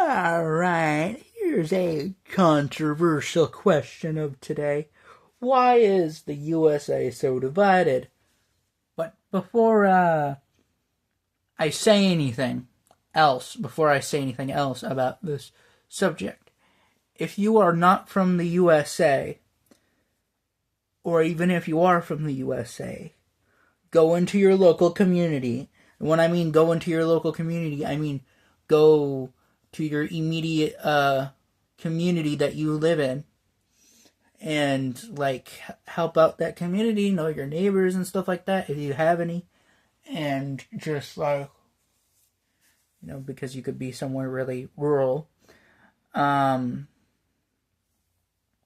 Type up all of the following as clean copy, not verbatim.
Alright, here's a controversial question of today. Why is the USA so divided? But before I say anything before I say anything else about this subject, if you are not from the USA, or even if you are from the USA, go into your local community. And when I mean go into your local community, I mean go to your immediate community that you live in and help out that community, know your neighbors and stuff like that if you have any, and just because you could be somewhere really rural, or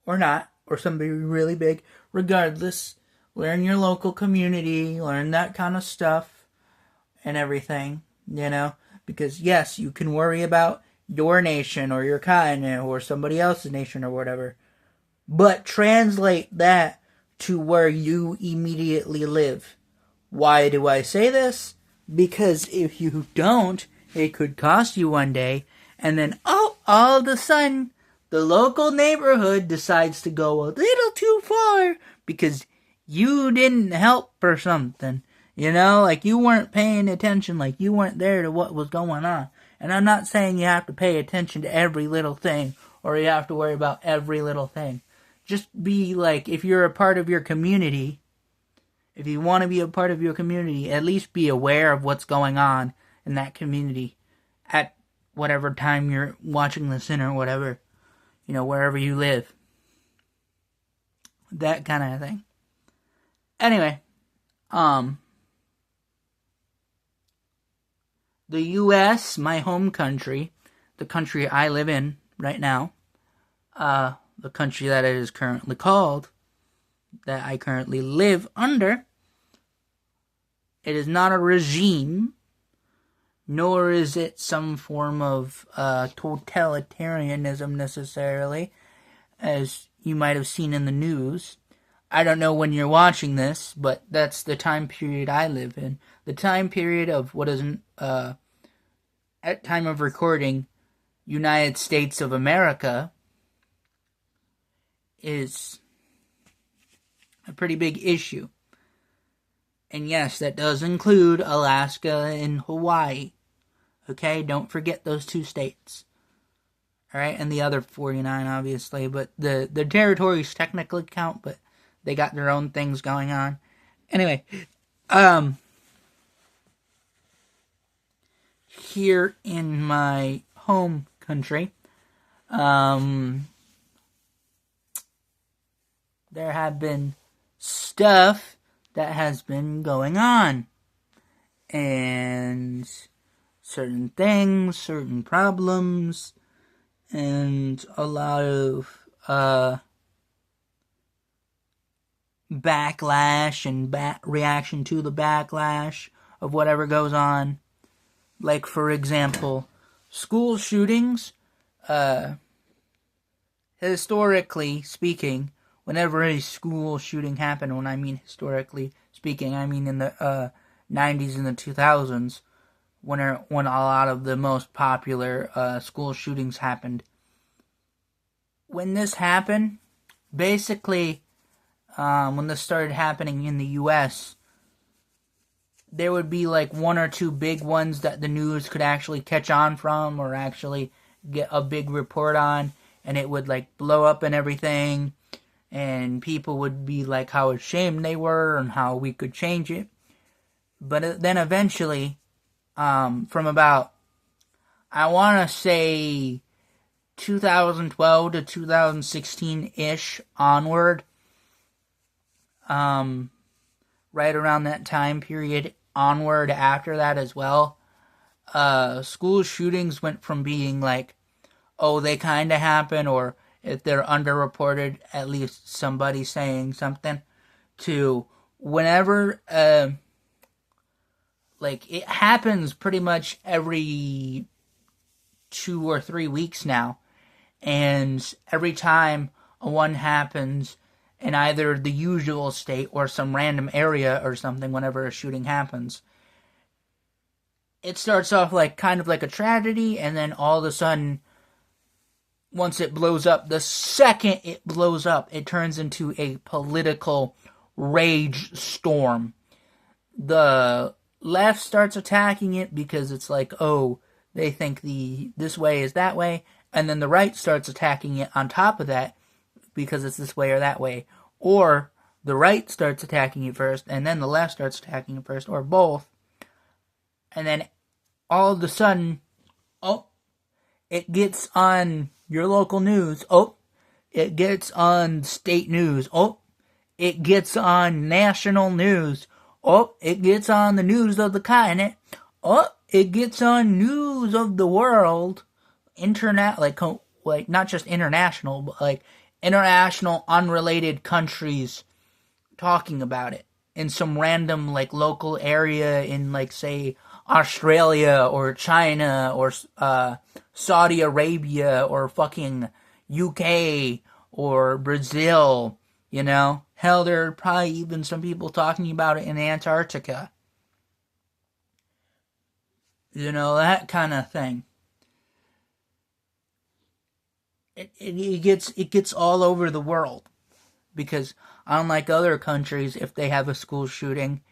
not, or somebody really big. Regardless, learn your local community, learn that kind of stuff and everything, because yes, you can worry about your nation or your continent or somebody else's nation or whatever, but translate that to where you immediately live. Why do I say this? Because if you don't, it could cost you one day, and then all of a sudden, the local neighborhood decides to go a little too far because you didn't help or something. You weren't paying attention, you weren't there to what was going on. And I'm not saying you have to pay attention to every little thing or you have to worry about every little thing. Just be if you're a part of your community, if you want to be a part of your community, at least be aware of what's going on in that community at whatever time you're watching this in or whatever, wherever you live. That kind of thing. Anyway, the U.S., my home country, the country I live in right now, the country that it is currently called, that I currently live under, it is not a regime, nor is it some form of totalitarianism necessarily, as you might have seen in the news. I don't know when you're watching this, but that's the time period I live in. The time period of what is, at time of recording, United States of America is a pretty big issue. And yes, that does include Alaska and Hawaii. Okay, don't forget those two states. Alright, and the other 49, obviously. But the territories technically count, but they got their own things going on. Anyway, here in my home country, there have been stuff that has been going on. And certain things, certain problems, and a lot of backlash and reaction to the backlash of whatever goes on. For example, school shootings. Historically speaking, whenever a school shooting happened, when I mean historically speaking, I mean in the 90s and the 2000s, when a lot of the most popular school shootings happened. When this happened, basically, when this started happening in the U.S., there would be one or two big ones that the news could actually catch on from or actually get a big report on, and it would blow up and everything, and people would be how ashamed they were and how we could change it. But then eventually, from about, I want to say 2012 to 2016-ish onward, right around that time period, onward after that as well, school shootings went from being they kind of happen, or if they're underreported, at least somebody saying something, to whenever, it happens pretty much every 2 or 3 weeks now, and every time one happens in either the usual state or some random area or something, whenever a shooting happens, it starts off kind of like a tragedy, and then all of a sudden once it blows up, the second it blows up, it turns into a political rage storm. The left starts attacking it because it's like, oh, they think this way is that way, and then the right starts attacking it on top of that because it's this way or that way. Or the right starts attacking it first, and then the left starts attacking it first, or both. And then all of a sudden, oh, it gets on your local news. Oh, it gets on state news. Oh, it gets on national news. Oh, it gets on the news of the continent. Oh, it gets on news of the world. Like not just international, but like international unrelated countries talking about it in some random like local area in like say Australia or China or Saudi Arabia or fucking UK or Brazil, you know? Hell, there are probably even some people talking about it in Antarctica. You know, that kind of thing. It gets all over the world because unlike other countries, if they have a school shooting,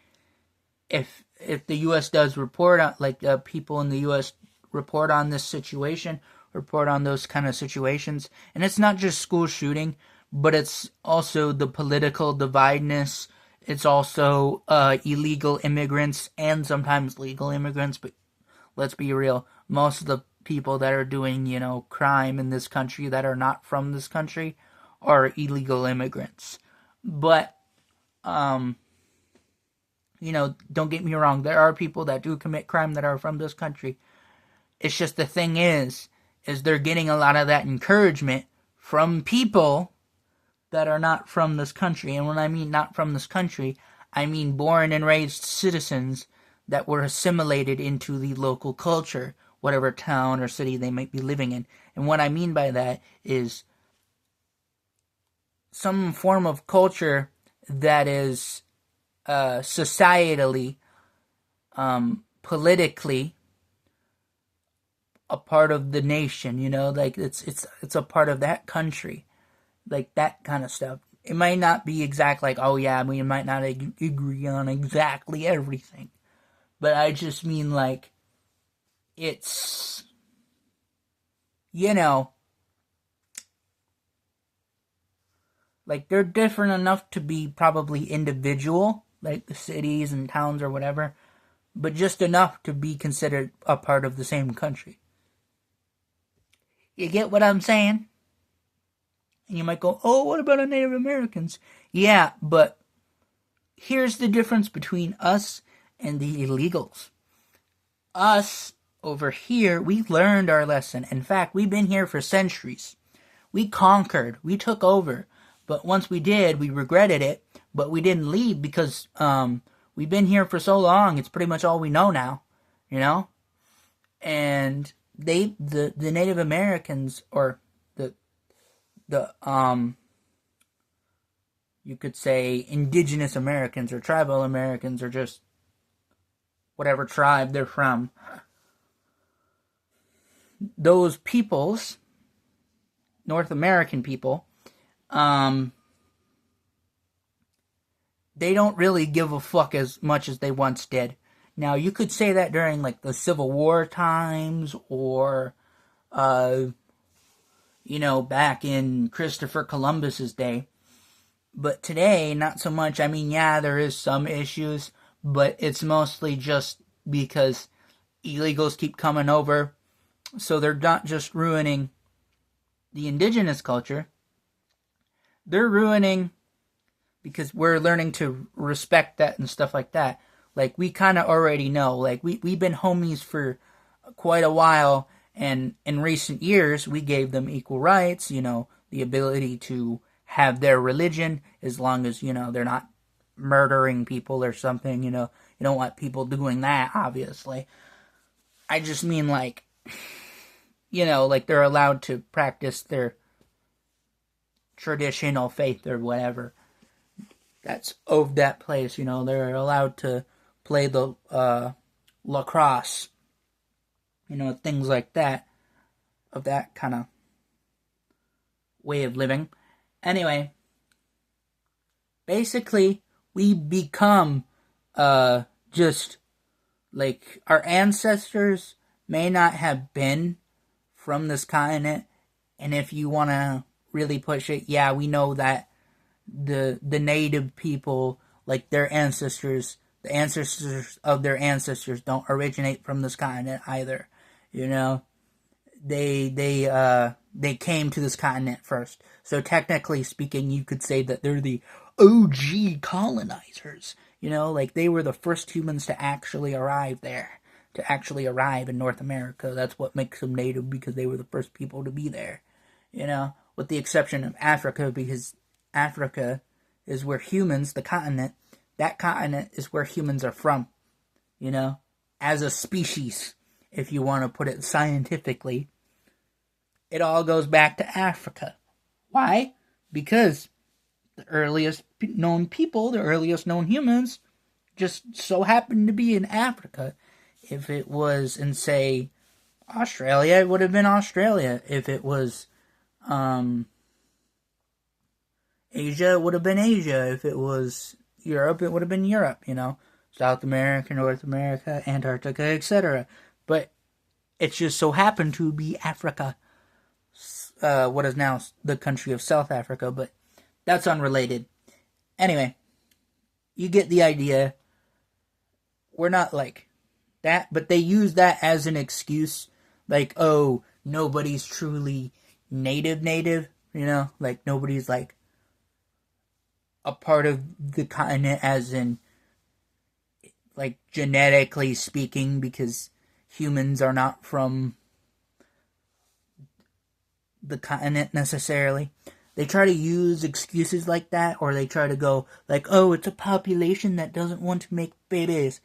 if the U.S. does report on, like people in the U.S. report on this situation, report on those kind of situations, and it's not just school shooting, but it's also the political divideness. It's also illegal immigrants and sometimes legal immigrants, but let's be real, most of the people that are doing, you know, crime in this country that are not from this country are illegal immigrants. But, you know, don't get me wrong, there are people that do commit crime that are from this country. It's just the thing is they're getting a lot of that encouragement from people that are not from this country. And when I mean not from this country, I mean born and raised citizens that were assimilated into the local culture, whatever town or city they might be living in. And what I mean by that is some form of culture that is societally, politically a part of the nation, you know, like it's a part of that country, like that kind of stuff. It might not be exact, like, oh yeah, we might not agree on exactly everything, but I just mean like it's, you know, like they're different enough to be probably individual, like the cities and towns or whatever, but just enough to be considered a part of the same country. You get what I'm saying? And you might go, oh, what about the Native Americans? Yeah, but here's the difference between us and the illegals. Us, over here, we learned our lesson. In fact, we've been here for centuries. We conquered. We took over. But once we did, we regretted it. But we didn't leave because we've been here for so long. It's pretty much all we know now, you know? And the Native Americans, or the you could say indigenous Americans or tribal Americans, or just whatever tribe they're from, those peoples, North American people, they don't really give a fuck as much as they once did. Now, you could say that during, like, the Civil War times, or, you know, back in Christopher Columbus's day. But today, not so much. I mean, yeah, there is some issues, but it's mostly just because illegals keep coming over. So they're not just ruining the indigenous culture. They're ruining, because we're learning to respect that and stuff like that. Like, we kind of already know. Like, we've been homies for quite a while, and in recent years, we gave them equal rights, you know, the ability to have their religion, as long as, you know, they're not murdering people or something, you know. You don't want people doing that, obviously. I just mean, like, you know, like they're allowed to practice their traditional faith or whatever. That's of that place, you know. They're allowed to play the lacrosse, you know, things like that, of that kind of way of living. Anyway, basically, we become just like our ancestors may not have been from this continent, and if you want to really push it, yeah, we know that the native people, like their ancestors, the ancestors of their ancestors don't originate from this continent either. You know, they came to this continent first. So technically speaking, you could say that they're the OG colonizers. You know, like they were the first humans to actually arrive there, to actually arrive in North America. That's what makes them native, because they were the first people to be there. You know, with the exception of Africa, because Africa is where humans, the continent, that continent is where humans are from. You know, as a species, if you want to put it scientifically, it all goes back to Africa. Why? Because the earliest known people, the earliest known humans, just so happened to be in Africa. If it was in, say, Australia, it would have been Australia. If it was Asia, it would have been Asia. If it was Europe, it would have been Europe, you know. South America, North America, Antarctica, etc. But it just so happened to be Africa. What is now the country of South Africa, but that's unrelated. Anyway, you get the idea. We're not like that, but they use that as an excuse. Like, oh, nobody's truly native, you know? Like, nobody's like a part of the continent as in, like, genetically speaking, because humans are not from the continent necessarily. They try to use excuses like that, or they try to go like, oh, it's a population that doesn't want to make babies.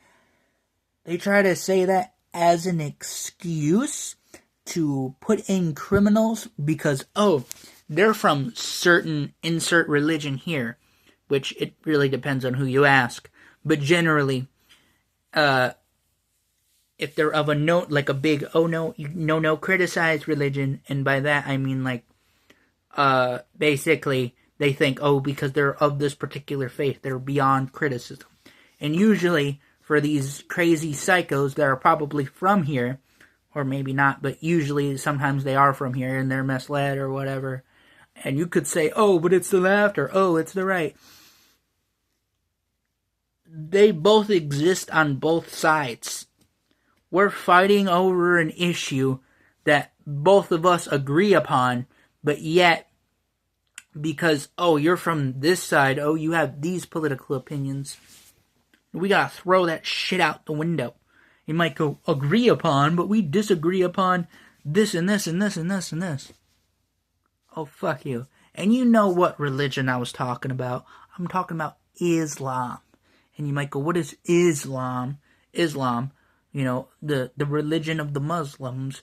They try to say that as an excuse to put in criminals because, oh, they're from certain insert religion here, which it really depends on who you ask. But generally, if they're of a note, like a big, oh no, no, criticize religion, and by that I mean like, basically they think, oh, because they're of this particular faith, they're beyond criticism. And usually for these crazy psychos that are probably from here, or maybe not, but usually sometimes they are from here and they're misled or whatever, and you could say, oh, but it's the left, or oh, it's the right. They both exist on both sides. We're fighting over an issue that both of us agree upon, but yet, because, oh, you're from this side, oh, you have these political opinions, we gotta throw that shit out the window. You might go, agree upon, but we disagree upon this and this and this and this and this. Oh, fuck you. And you know what religion I was talking about. I'm talking about Islam. And you might go, what is Islam? Islam, you know, the religion of the Muslims,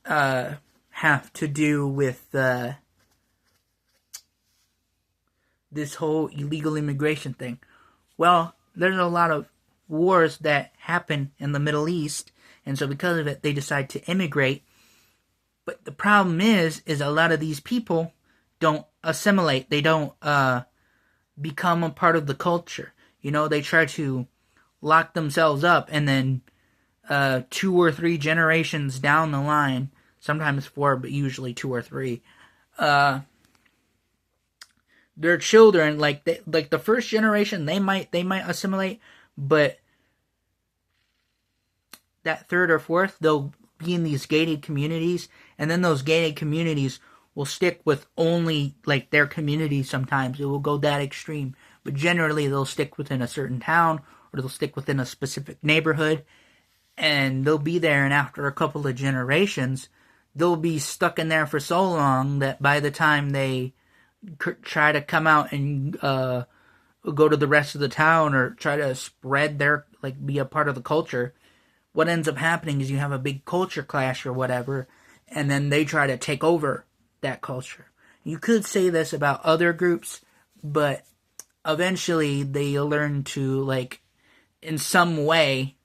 have to do with this whole illegal immigration thing. Well, there's a lot of wars that happen in the Middle East, and so because of it, they decide to immigrate. But the problem is a lot of these people don't assimilate. They don't become a part of the culture. You know, they try to lock themselves up, and then 2 or 3 generations down the line, sometimes 4, but usually 2 or 3, their children, like the first generation, they might assimilate, but that 3rd or 4th, they'll be in these gated communities, and then those gated communities will stick with only like their community. Sometimes it will go that extreme, but generally they'll stick within a certain town, or they'll stick within a specific neighborhood, and they'll be there, and after a couple of generations, they'll be stuck in there for so long that by the time they try to come out and go to the rest of the town, or try to spread their, like, be a part of the culture, what ends up happening is you have a big culture clash or whatever, and then they try to take over that culture. You could say this about other groups, but eventually they learn to, like, in some way,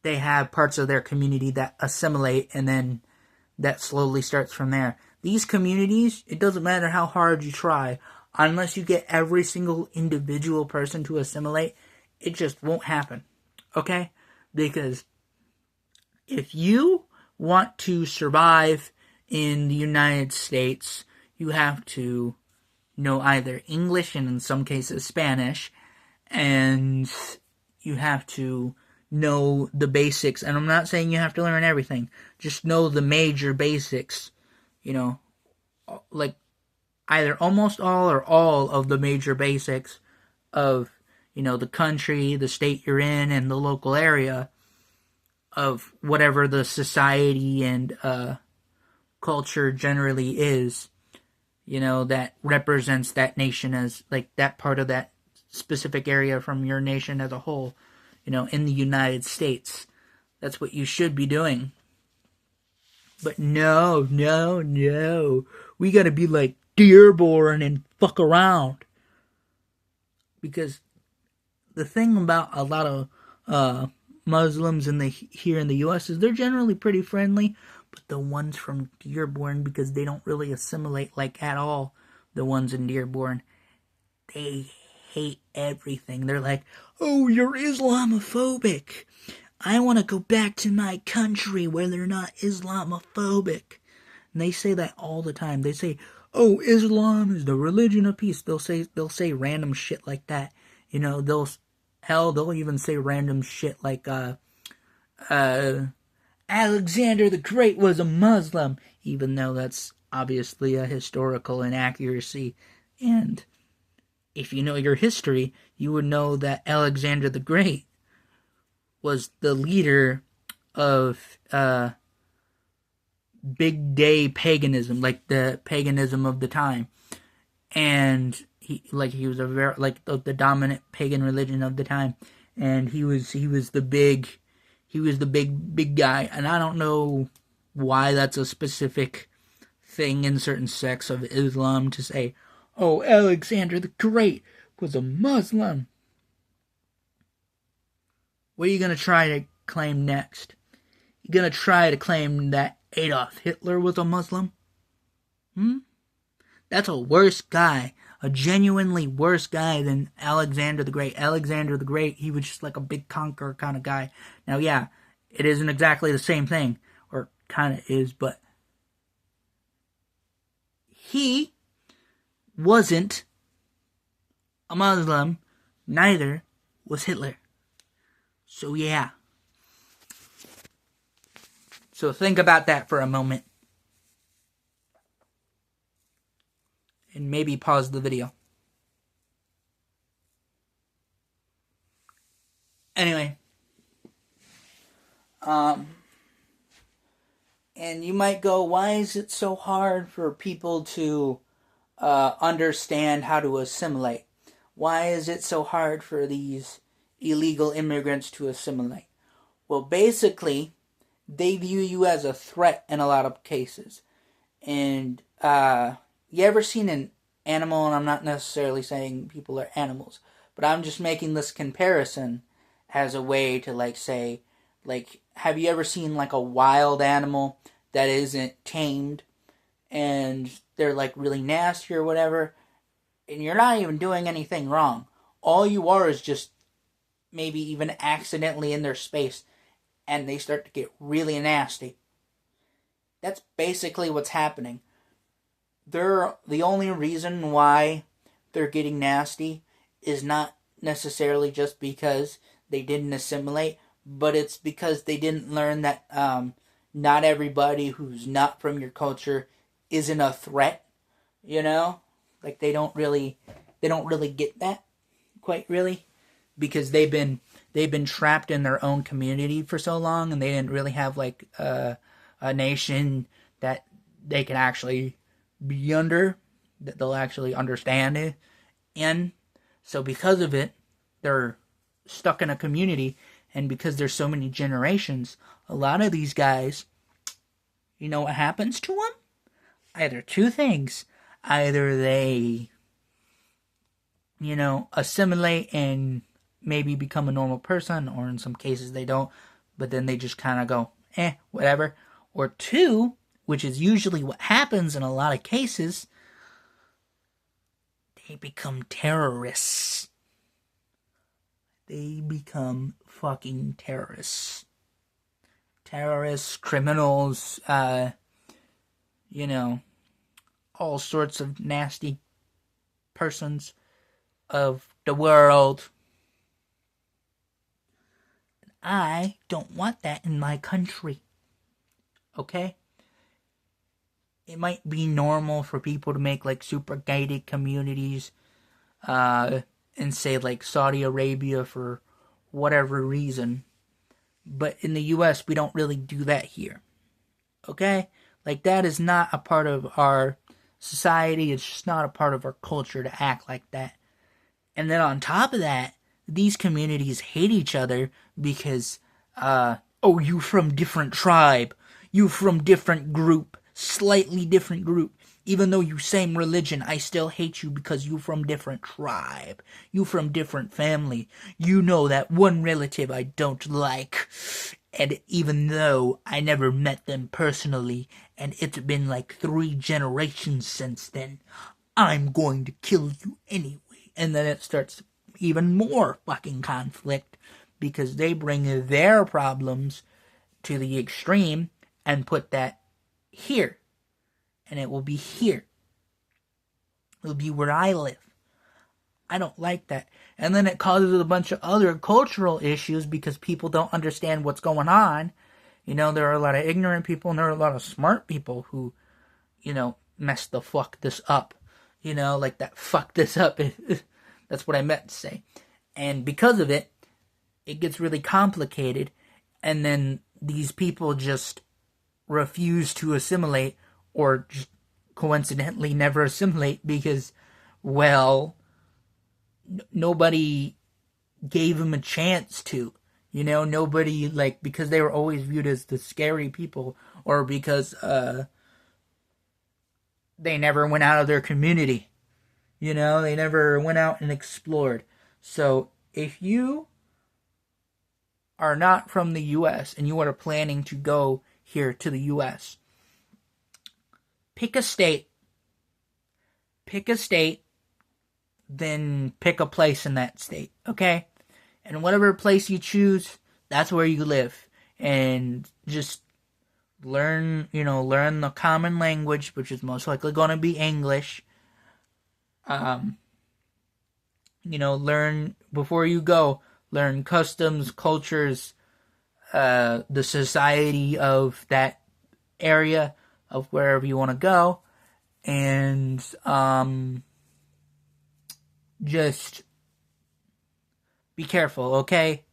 they have parts of their community that assimilate, and then that slowly starts from there. these communities, it doesn't matter how hard you try, unless you get every single individual person to assimilate, it just won't happen. Okay? Because if you want to survive in the United States, you have to know either English and in some cases Spanish, and you have to know the basics. And I'm not saying you have to learn everything, just know the major basics, like either almost all or all of the major basics of, the country, the state you're in, and the local area of whatever the society and culture generally is, that represents that nation as, like, that part of that specific area from your nation as a whole, in the United States. That's what you should be doing. But no. We gotta be like Dearborn and fuck around. Because the thing about a lot of Muslims here in the U.S. is they're generally pretty friendly, but the ones from Dearborn, because they don't really assimilate like at all, the ones in Dearborn, they hate everything. They're like, oh, you're Islamophobic. I want to go back to my country where they're not Islamophobic. And they say that all the time. They say, oh, Islam is the religion of peace. They'll say random shit like that. They'll even say random shit like, Alexander the Great was a Muslim, even though that's obviously a historical inaccuracy. And if you know your history, you would know that Alexander the Great was the leader of big day paganism, like the paganism of the time, and he was a very the dominant pagan religion of the time, and he was the big guy. And I don't know why that's a specific thing in certain sects of Islam to say, oh, Alexander the Great was a Muslim. What are you going to try to claim next? You going to try to claim that Adolf Hitler was a Muslim? That's a worse guy. A genuinely worse guy than Alexander the Great. Alexander the Great, he was just like a big conqueror kind of guy. Now, yeah, it isn't exactly the same thing, or kind of is, but he wasn't a Muslim. Neither was Hitler. So, yeah. So think about that for a moment. And maybe pause the video. Anyway. And you might go, why is it so hard for people to understand how to assimilate? Why is it so hard for these illegal immigrants to assimilate? Well, basically, they view you as a threat in a lot of cases. And you ever seen an animal, and I'm not necessarily saying people are animals, but I'm just making this comparison as a way to say, have you ever seen a wild animal that isn't tamed and they're really nasty or whatever, and you're not even doing anything wrong. All you are is just maybe even accidentally in their space, and they start to get really nasty. That's basically what's happening. The only reason why they're getting nasty is not necessarily just because they didn't assimilate, but it's because they didn't learn that not everybody who's not from your culture isn't a threat. They don't really get that quite really, because they've been trapped in their own community for so long, and they didn't really have a nation that they can actually be under, that they'll actually understand it. And so because of it, they're stuck in a community, and because there's so many generations, a lot of these guys, you know what happens to them? Either two things. Either they, assimilate and maybe become a normal person, or in some cases they don't, but then they just kind of go, whatever. Or two, which is usually what happens in a lot of cases, they become terrorists. They become fucking terrorists. Terrorists, criminals, you know, all sorts of nasty persons of the world. I don't want that in my country. Okay? It might be normal for people to make like super gated communities in say like Saudi Arabia for whatever reason. But in the US we don't really do that here. Okay? Like that is not a part of our society. It's just not a part of our culture to act like that. And then on top of that, these communities hate each other because, oh, you from different tribe, you from different group, slightly different group. Even though you same religion, I still hate you because you from different tribe, you from different family. You know that one relative I don't like. And even though I never met them personally, and it's been like 3 generations since then, I'm going to kill you anyway. And then it starts even more fucking conflict because they bring their problems to the extreme and put that here. And it will be here. It'll be where I live. I don't like that. And then it causes a bunch of other cultural issues because people don't understand what's going on. You know, there are a lot of ignorant people and there are a lot of smart people who, you know, mess the fuck this up. You know, like that fuck this up. That's what I meant to say. And because of it, it gets really complicated. And then these people just refuse to assimilate or just coincidentally never assimilate because, well, nobody gave them a chance to. You know, nobody, like, because they were always viewed as the scary people or because they never went out of their community. You know, they never went out and explored. So if you are not from the U.S. and you are planning to go here to the U.S., pick a state. Pick a state, then pick a place in that state, okay? And whatever place you choose, that's where you live. And just learn the common language, which is most likely going to be English. Learn before you go, learn customs, cultures, the society of that area of wherever you want to go, and just be careful, okay?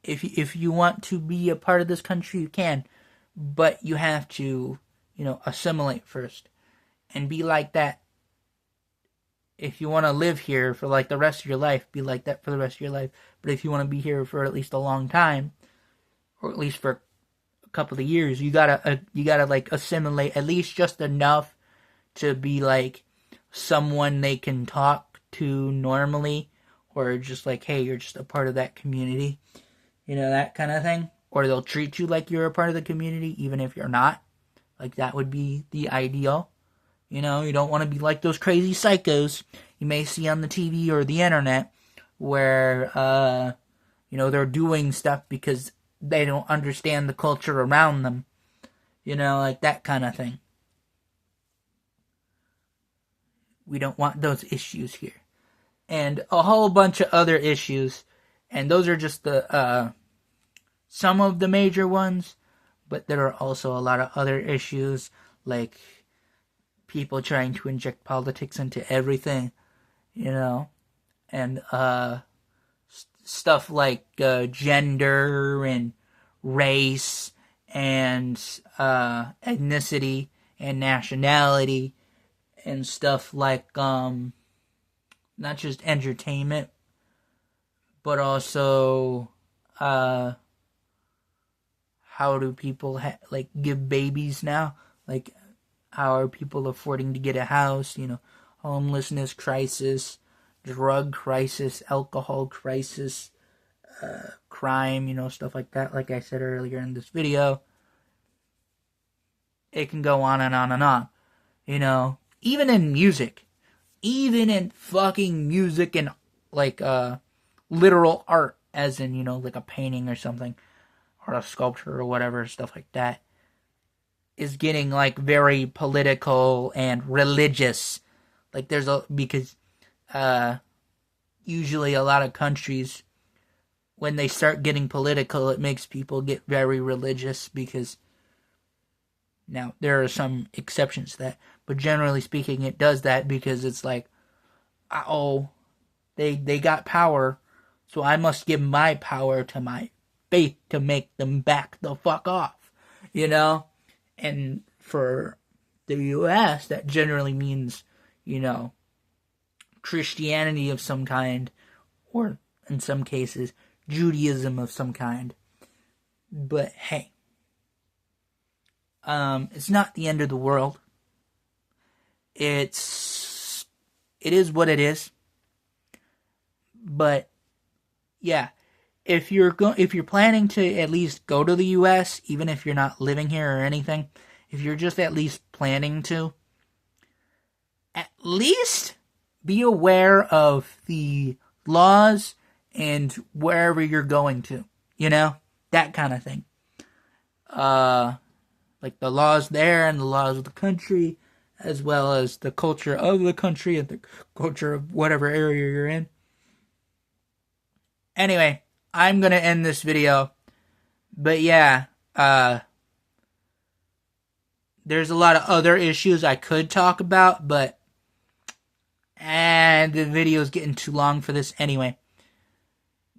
If you want to be a part of this country, you can, but you have to, assimilate first and be like that. If you want to live here for like the rest of your life, be like that for the rest of your life. But if you want to be here for at least a long time, or at least for a couple of years, you gotta like assimilate at least just enough to be like someone they can talk to normally, or just like, hey, you're just a part of that community, that kind of thing. Or they'll treat you like you're a part of the community, even if you're not. Like that would be the ideal. You don't want to be like those crazy psychos you may see on the TV or the internet where, they're doing stuff because they don't understand the culture around them. Like that kind of thing. We don't want those issues here. And a whole bunch of other issues. And those are just the, some of the major ones. But there are also a lot of other issues like people trying to inject politics into everything, and stuff like gender and race and ethnicity and nationality and stuff like not just entertainment, but also how do people give babies now? Like, how are people affording to get a house? Homelessness crisis, drug crisis, alcohol crisis, crime, stuff like that. Like I said earlier in this video, it can go on and on and on. You know, even in music, even in fucking music and like literal art, as in, you know, like a painting or something, or a sculpture or whatever, stuff like that, is getting like very political and religious. Like because usually a lot of countries, when they start getting political, it makes people get very religious, because now there are some exceptions to that, but generally speaking, it does that because it's like, oh, they got power, so I must give my power to my faith to make them back the fuck off, you know? And for the U.S., that generally means, you know, Christianity of some kind, or in some cases, Judaism of some kind. But hey, it's not the end of the world. It is what it is. But yeah, if you're planning to at least go to the U.S., even if you're not living here or anything, if you're just at least planning to, at least be aware of the laws and wherever you're going to, you know, that kind of thing. Like the laws there and the laws of the country, as well as the culture of the country and the culture of whatever area you're in. Anyway, I'm going to end this video. But yeah, there's a lot of other issues I could talk about, but the video's getting too long for this anyway.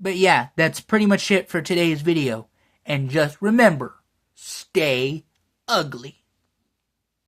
But yeah, that's pretty much it for today's video. And just remember, stay ugly.